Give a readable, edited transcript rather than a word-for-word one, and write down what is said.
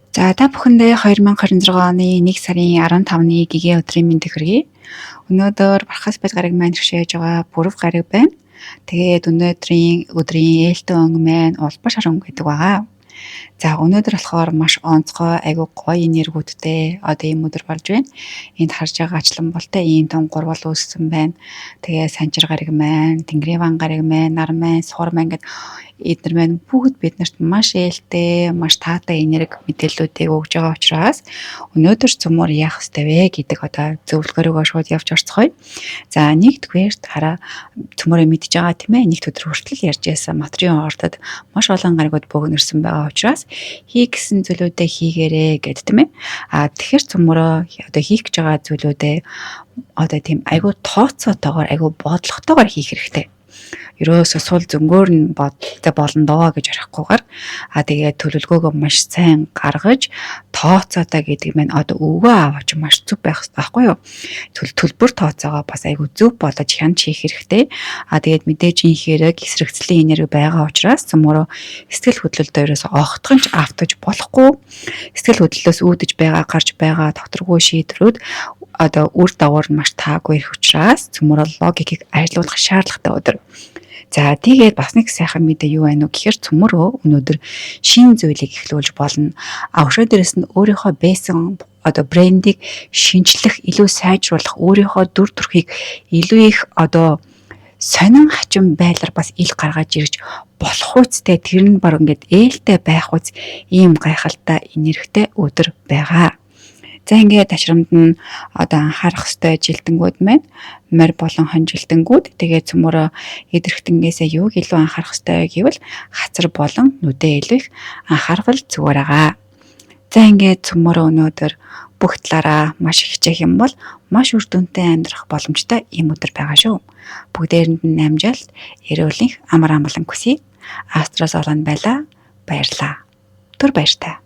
За та бүхэндээ 2026 оны 1 сарын 15-ны гэгээ өдрийн мэндийг хүргэе. Өнөөдөр Бархас бай гараг маань хөшөөж байгаа бүрв гараг байна. Тэгээд өдрийн ээлтэн өнгө маань улбаш өнгө гэдэг байгаа. За өнөөдөр болохоор маш онцгой айгуу гоё энергиудтэй ийм өдөр болж байна. Энд харж байгаа ачлан болтой ийм том гурвал үүссэн байна. Тэгээ санчир гараг маань, тэнгэрийн ван гараг маань, нар маань, сур маань гэдэг эдгээр маань бүгд биднэрт маш ээлтэй, маш таатай энерги мэдээллүүдийг өгж байгаа учраас өнөөдөр цөмөр яах ёстой вэ гэдэг зөвлөгөөрөө шууд явж орцгоё. За нэгдүгээрт хараа цөмөрөө мэдж байгаа тийм ээ. Нэгд өдөр хүртэл ярьж байсан материалын ордод маш олон гаригуд бөөгнөрсөн байгаа учраас хийх гэсэн зүйлүүдээ хийгээрэй гэд тийм ээ. Тэгэхээр цөмөрөө хийх гэж байгаа зүйлүүдээ тийм айгуу тооцоотойгоор айгуу бодлоготойгоор хийх хэрэгтэй. Ерөөсөө сул зөнгөөр нь болно доо гэж орхихгүйгээр тэгээд төлөвлөгөөгөө маш сайн гаргаж тооцоотой гэдэг нь өвгөө аваач маш зүв байх хэрэгтэй байхгүй юу? Төлбөр тооцоогоо бас айгүй зөв болгож хянж хийх хэрэгтэй. Тэгээд мэдээж энэ хэрэг эсрэгцлийн энерги байгаа учраас цөмөрөө сэтгэл хөдлөлтөө ерөөсөө огтхон ч автаж болохгүй. Сэтгэл хөдлөлөөс үүдэж байгаа, гарч байгаа докторгүй шийдвэрүүд үр дагавар нь маш таагүй их учраас цөмөрөө логикийг ажиллуулах шаардлагатай өдөр. За тэгээд бас нэг сайхан мэдээ юу байна вэ гэхээр цөмөрөө өнөөдөр шинэ зүйлийг эхлүүлж болно. Өшөө дээрээс нь өөрийнхөө байсан брендийг шинжлэх, илүү сайжруулах, өөрийнхөө дүр төрхийг илүү их сонин хачин байлаар бас ил гаргаж ирж болох үстэй тэр нь баг ингээд ээлтэй байх үс ийм гайхалтай энергитэй өдөр байгаа. За ингээд ташрамд нь анхаарах ёстой жилтэнгүүд маань морь болон хонжилтэнгүүд тэгээд цөмөрөө идэрхтэнгээсээ юуг илүү анхаарах ёстой гэвэл хацар болон нүдээ илүү их анхаарвал зүгээр байгаа. За ингээд цөмөрөө өнөөдөр бүх талаараа маш хичээх юм бол маш үр дүнтэй амьдрах боломжтой ийм өдөр байгаа шүү. Бүгдээрэнд нь амжилт, эрүүл энх, амар амгалан хүсье. Астроос олонд байлаа. Баярлалаа. Түр баяртай.